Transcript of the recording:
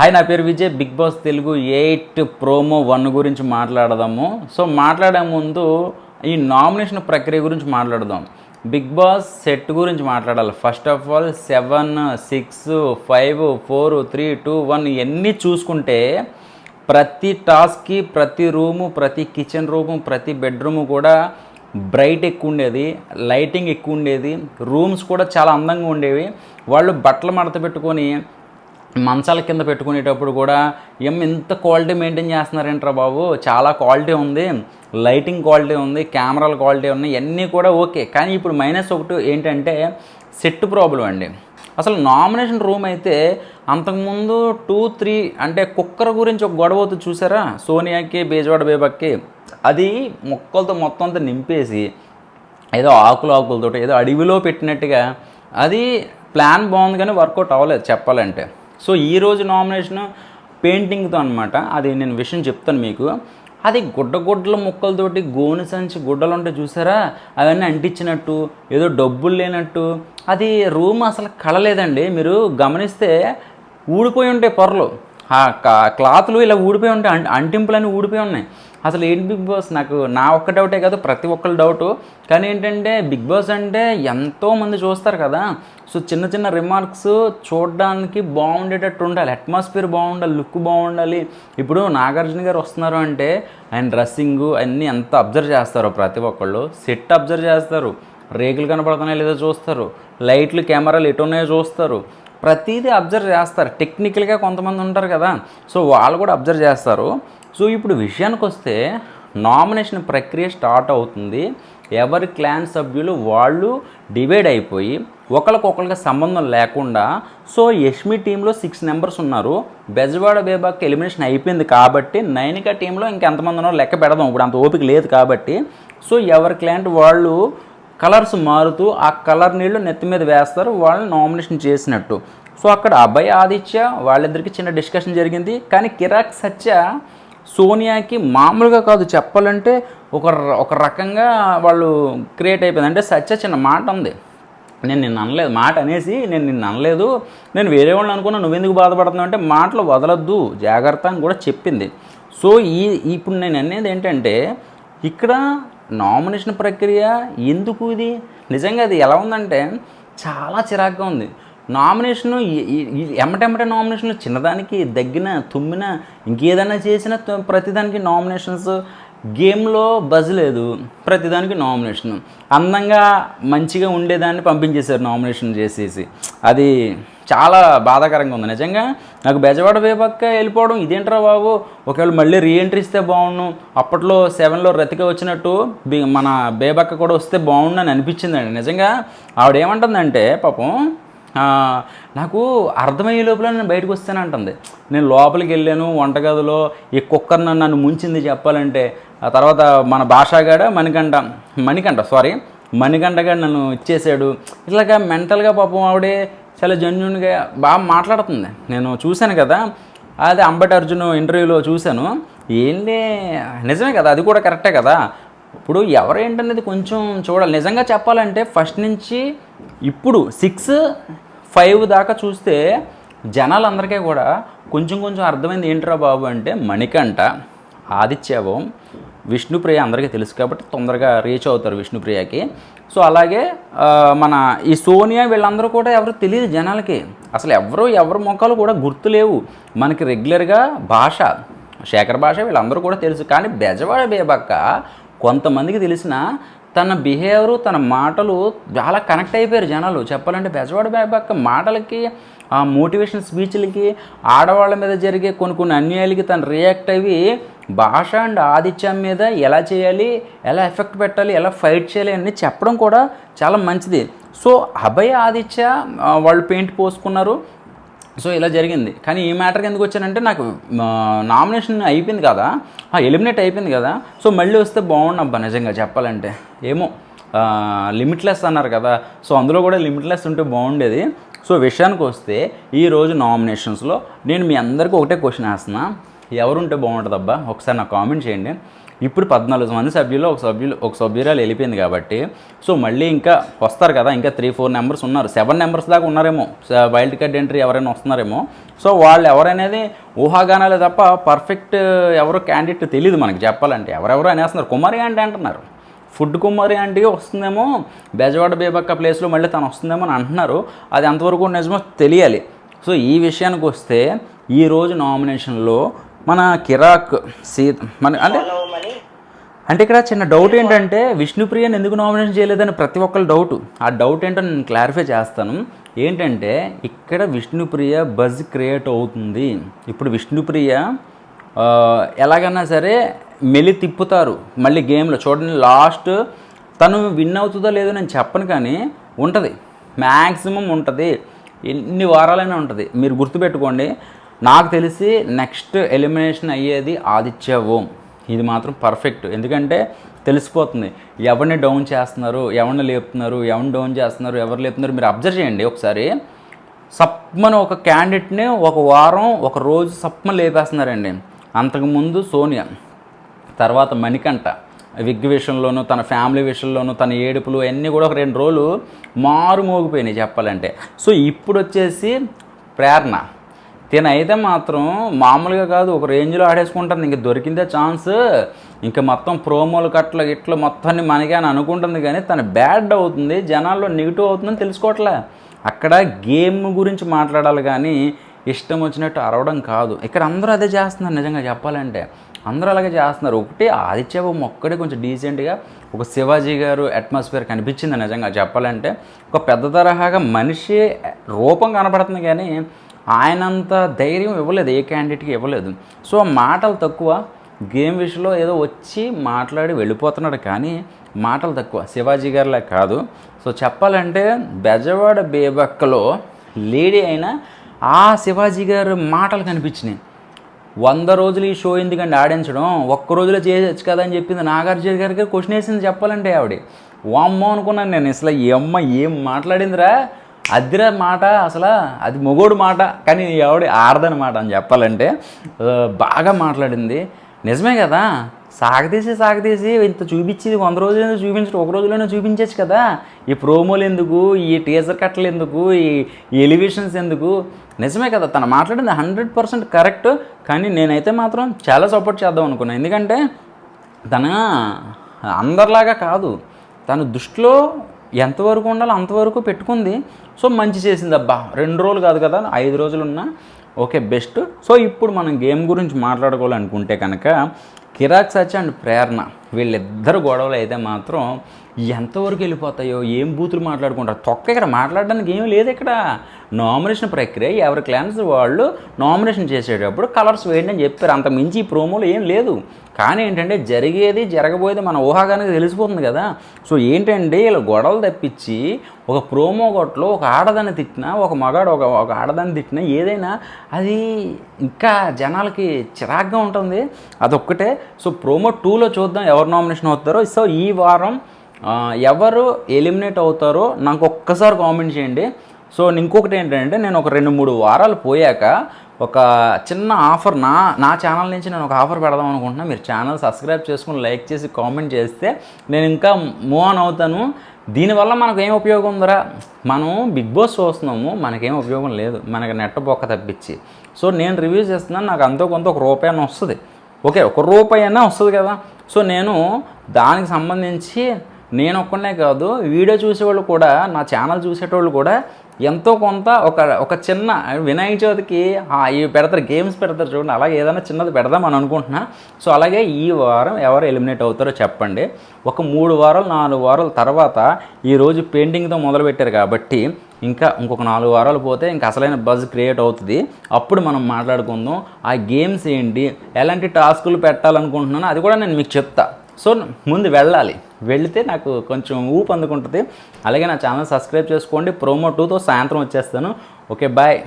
Hi, నా పేరు Vijay. Big boss Telugu 8 promo 1 గురించి మాట్లాడదాము. సో మాట్లాడే ముందు ఈ నామినేషన్ ప్రక్రియ గురించి మాట్లాడదాం. బిగ్ బాస్ సెట్ గురించి మాట్లాడాలి. ఫస్ట్ ఆఫ్ ఆల్ 7, 6, 5, 4, 3, 2, 1 ఇవన్నీ చూసుకుంటే ప్రతి టాస్క్కి, ప్రతి రూము, ప్రతి కిచెన్ రూము, ప్రతి బెడ్రూము కూడా బ్రైట్ ఎక్కువ ఉండేది, లైటింగ్ ఎక్కువ ఉండేది, రూమ్స్ కూడా చాలా అందంగా ఉండేవి. వాళ్ళు బట్టలు మడత పెట్టుకొని మంచాల కింద పెట్టుకునేటప్పుడు కూడా ఇంత క్వాలిటీ మెయింటైన్ చేస్తున్నారేంట్రా బాబు, చాలా క్వాలిటీ ఉంది, లైటింగ్ క్వాలిటీ ఉంది, కెమెరాల క్వాలిటీ ఉన్నాయి, ఇవన్నీ కూడా ఓకే. కానీ ఇప్పుడు -1 ఏంటంటే సెట్ ప్రాబ్లం అండి. అసలు నామినేషన్ రూమ్ అయితే అంతకుముందు 2, 3 అంటే కుక్కర్ గురించి ఒక గొడవ అవుతుంది చూసారా, సోనియాకి బేజవాడ బేబక్కి, అది మొక్కలతో మొత్తం అంతా నింపేసి ఏదో ఆకులతోటి ఏదో అడవిలో పెట్టినట్టుగా, అది ప్లాన్ బాగుంది కానీ వర్కౌట్ అవ్వలేదు చెప్పాలంటే. సో ఈరోజు నామినేషన్ పెయింటింగ్తో అనమాట. అది నేను విషయం చెప్తాను మీకు. అది గుడ్డల ముక్కలతోటి గోను సంచి గుడ్డలు ఉంటాయి చూసారా, అవన్నీ అంటించినట్టు, ఏదో డబ్బులు లేనట్టు, అది రూమ్ అసలు కళలేదండి. మీరు గమనిస్తే ఊడిపోయి ఉంటాయి పొరలు, ఆ క్లాత్లు ఇలా ఊడిపోయి ఉంటాయి, అంటింపులన్నీ ఊడిపోయి ఉన్నాయి. అసలు ఏంటి బిగ్ బాస్, నా ఒక్క డౌటే కాదు, ప్రతి ఒక్కరి డౌటు. కానీ ఏంటంటే బిగ్ బాస్ అంటే ఎంతోమంది చూస్తారు కదా. సో చిన్న చిన్న రిమార్క్స్ చూడడానికి బాగుండేటట్టు ఉండాలి, అట్మాస్ఫియర్ బాగుండాలి, లుక్ బాగుండాలి. ఇప్పుడు నాగార్జున గారు వస్తున్నారు అంటే ఆయన డ్రెస్సింగు అన్నీ ఎంత అబ్జర్వ్ చేస్తారో ప్రతి ఒక్కళ్ళు. సెట్ అబ్జర్వ్ చేస్తారు, రేకులు కనపడుతున్నాయో లేదో చూస్తారు, లైట్లు కెమెరాలు ఎటు ఉన్నాయో చూస్తారు, ప్రతిదీ అబ్జర్వ్ చేస్తారు. టెక్నికల్గా కొంతమంది ఉంటారు కదా, సో వాళ్ళు కూడా అబ్జర్వ్ చేస్తారు. సో ఇప్పుడు విషయానికి వస్తే నామినేషన్ ప్రక్రియ స్టార్ట్ అవుతుంది. ఎవరి క్లాన్ సభ్యులు వాళ్ళు డివైడ్ అయిపోయి ఒకరికొకరికి సంబంధం లేకుండా, సో యష్మి టీంలో 6 మెంబర్స్ ఉన్నారు. బెజవాడ బేబాక్ ఎలిమినేషన్ అయిపోయింది కాబట్టి నైనిక టీంలో ఇంకెంతమంది ఉన్నారో లెక్క పెడదాం, ఇప్పుడు అంత ఓపిక లేదు కాబట్టి. సో ఎవరి క్లాంట్ వాళ్ళు కలర్స్ మారుతూ ఆ కలర్ నీళ్ళు నెత్తి మీద వేస్తారు, వాళ్ళని నామినేషన్ చేసినట్టు. సో అక్కడ అభయ్ ఆదిత్య వాళ్ళిద్దరికి చిన్న డిస్కషన్ జరిగింది. కానీ కిరాక్ సత్య సోనియాకి మామూలుగా కాదు చెప్పాలంటే ఒక రకంగా వాళ్ళు క్రియేట్ అయిపోయింది. అంటే సత్య చిన్న మాట ఉంది, నేను నిన్ను అనలేదు, మాట అనేసి నేను నిన్ను అనలేదు, నేను వేరే వాళ్ళని అనుకున్నా, నువ్వెందుకు బాధపడుతున్నావు అంటే మాటలు వదలొద్దు జాగ్రత్త అని కూడా చెప్పింది. సో ఇప్పుడు నేను అనేది ఏంటంటే ఇక్కడ నామినేషన్ ప్రక్రియ ఎందుకు ఇది నిజంగా అది ఎలా ఉందంటే చాలా చిరాగ్గా ఉంది. నామినేషను ఎమ్మటెమ్మటే నామినేషన్లు, చిన్నదానికి దగ్గిన తుమ్మిన ఇంకేదైనా చేసిన ప్రతిదానికి నామినేషన్స్. గేమ్లో బజ్ లేదు, ప్రతిదానికి నామినేషన్. అందంగా మంచిగా ఉండేదాన్ని పంపించేశారు నామినేషన్ చేసేసి. అది చాలా బాధాకరంగా ఉంది నిజంగా. నాకు బెజవాడ బేబక్క వెళ్ళిపోవడం ఇదేంట్రా బాబు, ఒకవేళ మళ్ళీ రీఎంట్రీ ఇస్తే బాగుండు, అప్పట్లో 7లో రతిక వచ్చినట్టు మన బేబక్క కూడా వస్తే బాగుండు అనిపించిందండి నిజంగా. ఆవిడేమంటుందంటే పాపం, నాకు అర్థమయ్యే లోపల నేను బయటకు వస్తానంటుంది. నేను లోపలికి వెళ్ళాను వంటగదిలో, ఈ కుక్కర్ నన్ను ముంచింది చెప్పాలంటే. ఆ తర్వాత మన భాషాగాడ మణికంఠగాడు నన్ను ఇచ్చేసాడు. ఇట్లాగా మెంటల్గా పాపం ఆవిడే చాలా జెన్యూన్గా బాగా మాట్లాడుతుంది. నేను చూశాను కదా, అదే అంబటి అర్జున్ ఇంటర్వ్యూలో చూశాను. ఏంటి నిజమే కదా, అది కూడా కరెక్టే కదా. ఇప్పుడు ఎవరేంటనేది కొంచెం చూడాలి. నిజంగా చెప్పాలంటే ఫస్ట్ నుంచి ఇప్పుడు 6, 5 దాకా చూస్తే జనాలందరికీ కూడా కొంచెం అర్థమైంది ఏంట్రా బాబు అంటే, మణికంఠ, ఆదిత్యవం, విష్ణుప్రియ అందరికీ తెలుసు కాబట్టి తొందరగా రీచ్ అవుతారు విష్ణుప్రియకి. సో అలాగే మన ఈ సోనియా వీళ్ళందరూ కూడా ఎవరు తెలియదు జనాలకి, అసలు ఎవరు ముఖాలు కూడా గుర్తులేవు మనకి. రెగ్యులర్గా భాష, శేఖర్ భాష వీళ్ళందరూ కూడా తెలుసు. కానీ బెజవాడ బేబక్క కొంతమందికి తెలిసిన తన బిహేవియరు, తన మాటలు చాలా కనెక్ట్ అయిపోయారు జనాలు చెప్పాలంటే. బెజవాడ బేబక్క మాటలకి, ఆ మోటివేషన్ స్పీచ్లకి, ఆడవాళ్ళ మీద జరిగే కొన్ని అన్యాయాలకి తను రియాక్ట్ అయ్యి భాష అండ్ ఆదిత్యం మీద ఎలా చేయాలి, ఎలా ఎఫెక్ట్ పెట్టాలి, ఎలా ఫైట్ చేయాలి అని చెప్పడం కూడా చాలా మంచిది. సో అభయ్ ఆదిత్య వాళ్ళు పెయింట్ పోసుకున్నారు, సో ఇలా జరిగింది. కానీ ఈ మ్యాటర్కి ఎందుకు వచ్చానంటే, నాకు నామినేషన్ అయిపోయింది కదా, ఎలిమినేట్ అయిపోయింది కదా, సో మళ్ళీ వస్తే బాగుండబ్బా నిజంగా చెప్పాలంటే. ఏమో లిమిట్లెస్ అన్నారు కదా, సో అందులో కూడా లిమిట్లెస్ ఉంటే బాగుండేది. సో విషయానికి వస్తే ఈరోజు నామినేషన్స్లో నేను మీ అందరికీ ఒకటే క్వశ్చన్ వేస్తున్నా, ఎవరుంటే బాగుంటుందబ్బా ఒకసారి నాకు కామెంట్ చేయండి. ఇప్పుడు 14 మంది సభ్యులు ఒక సభ్యురాలు వెళ్ళిపోయింది కాబట్టి సో మళ్ళీ ఇంకా వస్తారు కదా, ఇంకా 3-4 నెంబర్స్ ఉన్నారు, 7 నెంబర్స్ దాకా ఉన్నారేమో వైల్డ్ కార్డ్ ఎంట్రీ ఎవరైనా వస్తున్నారేమో. సో వాళ్ళు ఎవరనేది ఊహాగానాలే తప్ప పర్ఫెక్ట్ ఎవరో క్యాండిడేట్ తెలియదు మనకి చెప్పాలంటే. ఎవరెవరో అనేస్తున్నారు, కుమారి అంటే అంటున్నారు, ఫుడ్ కుమారి అంటే వస్తుందేమో, బెజవాడ బేబక్క ప్లేస్లో మళ్ళీ తను వస్తుందేమో అని అంటున్నారు. అది ఎంతవరకు నిజమో తెలియాలి. సో ఈ విషయానికి వస్తే ఈరోజు నామినేషన్లో మన కిరాక్ మన అంటే ఇక్కడ చిన్న డౌట్ ఏంటంటే విష్ణుప్రియని ఎందుకు నామినేషన్ చేయలేదని ప్రతి ఒక్కరు డౌట్. ఆ డౌట్ ఏంటో నేను క్లారిఫై చేస్తాను. ఏంటంటే ఇక్కడ విష్ణుప్రియ బజ్ క్రియేట్ అవుతుంది. ఇప్పుడు విష్ణుప్రియ ఎలాగన్నా సరే మెలి తిప్పుతారు మళ్ళీ గేమ్లో. చూడండి లాస్ట్ తను విన్ అవుతుందో లేదో నేను చెప్పను, కానీ ఉంటుంది, మ్యాక్సిమం ఉంటుంది, ఎన్ని వారాలైనా ఉంటుంది. మీరు గుర్తుపెట్టుకోండి, నాకు తెలిసి నెక్స్ట్ ఎలిమినేషన్ అయ్యేది ఆదిత్య ఓం. ఇది మాత్రం పర్ఫెక్ట్. ఎందుకంటే తెలిసిపోతుంది ఎవరిని డౌన్ చేస్తున్నారు, ఎవరిని లేపుతున్నారు, ఎవరిని డౌన్ చేస్తున్నారు, ఎవరు లేపుతున్నారు. మీరు అబ్జర్వ్ చేయండి ఒకసారి. సప్మను ఒక క్యాండిడేట్ని ఒక వారం ఒక రోజు సప్మ లేపేస్తున్నారండి. అంతకుముందు సోనియా, తర్వాత మణికంఠ విగ్ విషయంలోనూ తన ఫ్యామిలీ విషయంలోనూ తన ఏడుపులు అన్నీ కూడా ఒక 2 రోజులు మారు మోగిపోయినాయి చెప్పాలంటే. సో ఇప్పుడు వచ్చేసి ప్రేరణ, తినైతే మాత్రం మామూలుగా కాదు, ఒక రేంజ్లో ఆడేసుకుంటుంది. ఇంక దొరికిందే ఛాన్స్, ఇంకా మొత్తం ప్రోమోలు కట్ల ఇట్లా మొత్తాన్ని మనకే అని అనుకుంటుంది, కానీ తను బ్యాడ్ అవుతుంది, జనాల్లో నెగిటివ్ అవుతుందని తెలుసుకోవట్లే. అక్కడ గేమ్ గురించి మాట్లాడాలి కానీ ఇష్టం వచ్చినట్టు అరవడం కాదు. ఇక్కడ అందరూ అదే చేస్తున్నారు నిజంగా చెప్పాలంటే, అందరూ అలాగే చేస్తున్నారు. ఒకటి ఆదిత్య బొమ్మ ఒక్కడే కొంచెం డీసెంట్గా ఒక శివాజీ గారు అట్మాస్ఫియర్ కనిపించింది నిజంగా చెప్పాలంటే. ఒక పెద్ద తరహాగా మనిషి రూపం కనపడుతుంది కానీ ఆయనంత ధైర్యం ఇవ్వలేదు, ఏ క్యాండిడేట్కి ఇవ్వలేదు. సో మాటలు తక్కువ, గేమ్ విషయంలో ఏదో వచ్చి మాట్లాడి వెళ్ళిపోతున్నాడు కానీ మాటలు తక్కువ, శివాజీ గారిలా కాదు. సో చెప్పాలంటే బెజవాడ బేబక్కలో లేడీ అయినా ఆ శివాజీ గారు మాటలు కనిపించినాయి. 100 రోజులు ఈ షో ఎందుకండి ఆడించడం, ఒక్క రోజులో చేయొచ్చు కదా అని చెప్పింది నాగార్జున గారికి. క్వశ్చన్ వేసింది చెప్పాలంటే ఆవిడ. వామ్మో అనుకున్నాను నేను, అసలు ఈ అమ్మ ఏం మాట్లాడిందిరా, అదిరా మాట, అసలు అది మొగోడు మాట, కానీ ఆవిడ ఆడదని మాట అని చెప్పాలంటే. బాగా మాట్లాడింది. నిజమే కదా, సాగతీసి ఇంత చూపించేది 100 రోజులైనా చూపించడం, ఒక రోజులోనే చూపించచ్చు కదా. ఈ ప్రోమోలు ఎందుకు, ఈ టీజర్ కట్టలు ఎందుకు, ఈ ఎలివేషన్స్ ఎందుకు. నిజమే కదా, తను మాట్లాడింది 100% కరెక్ట్. కానీ నేనైతే మాత్రం చాలా సపోర్ట్ చేద్దాం అనుకున్నాను. ఎందుకంటే తన అందరిలాగా కాదు, తన దృష్టిలో ఎంతవరకు ఉండాలో అంతవరకు పెట్టుకుంది. సో మంచి చేసింది అబ్బా. 2 రోజులు కాదు కదా, 5 రోజులు ఉన్నా ఓకే బెస్ట్. సో ఇప్పుడు మనం గేమ్ గురించి మాట్లాడుకోవాలనుకుంటే కనుక కిరాక్ సచ్ అండ్ ప్రేరణ వీళ్ళిద్దరు గొడవలు అయితే మాత్రం ఎంతవరకు వెళ్ళిపోతాయో, ఏం బూతులు మాట్లాడుకుంటారు. తొక్క ఇక్కడ మాట్లాడడానికి ఏమీ లేదు. ఇక్కడ నామినేషన్ ప్రక్రియ, ఎవరి క్లాన్స్ వాళ్ళు నామినేషన్ చేసేటప్పుడు కలర్స్ వేయండి అని చెప్పారు. అంత మించి ఈ ప్రోమోలో ఏం లేదు. కానీ ఏంటంటే జరగబోయేది మన ఊహాగానికి తెలిసిపోతుంది కదా. సో ఏంటంటే ఇలా గొడవలు తప్పించి ఒక ప్రోమో కొట్లో ఒక ఆడదాన్ని తిట్టినా, ఒక మగాడు ఒక ఆడదాన్ని తిట్టినా, ఏదైనా అది ఇంకా జనాలకి చిరాగ్గా ఉంటుంది. అదొక్కటే. సో ప్రోమో 2లో చూద్దాం ఎవరు నామినేషన్ అవుతారో. సో ఈ వారం ఎవరు ఎలిమినేట్ అవుతారో నాకు ఒక్కసారి కామెంట్ చేయండి. సో ఇంకొకటి ఏంటంటే నేను ఒక 2-3 వారాలు పోయాక ఒక చిన్న ఆఫర్ నా ఛానల్ నుంచి నేను ఒక ఆఫర్ పెడదాం అనుకుంటున్నా. మీరు ఛానల్ సబ్స్క్రైబ్ చేసుకుని లైక్ చేసి కామెంట్ చేస్తే నేను ఇంకా మూవ్ ఆన్ అవుతాను. దీనివల్ల మనకు ఏం ఉపయోగం ఉందరా, మనం బిగ్ బాస్ చూస్తున్నాము, మనకేం ఉపయోగం లేదు, మనకి నెట్ట బొక్క తప్పించి. సో నేను రివ్యూ చేస్తున్నాను, నాకు అంతో కొంత ₹1 అని వస్తుంది. ఓకే, ₹1 అయినా వస్తుంది కదా. సో నేను దానికి సంబంధించి నేను ఒక్కనే కాదు, వీడియో చూసేవాళ్ళు కూడా, నా ఛానల్ చూసేటోళ్ళు కూడా ఎంతో కొంత ఒక చిన్న వినాయక చవితికి ఇవి పెడతారు, గేమ్స్ పెడతారు చూడండి, అలాగే ఏదైనా చిన్నది పెడదామని అనుకుంటున్నా. సో అలాగే ఈ వారం ఎవరు ఎలిమినేట్ అవుతారో చెప్పండి. ఒక 3 వారాలు 4 వారాల తర్వాత ఈరోజు పెయింటింగ్తో మొదలుపెట్టారు కాబట్టి ఇంకొక 4 వారాలు పోతే ఇంకా అసలైన బజ్ క్రియేట్ అవుతుంది. అప్పుడు మనం మాట్లాడుకుందాం ఆ గేమ్స్ ఏంటి, ఎలాంటి టాస్కులు పెట్టాలనుకుంటున్నానో అది కూడా నేను మీకు చెప్తా. సో ముందు వెళితే నాకు కొంచెం ఊపు అందుకుంటుంది. అలాగే నా ఛానల్ సబ్స్క్రైబ్ చేసుకోండి. ప్రోమో 2తో సాయంత్రం వచ్చేస్తాను. Okay bye.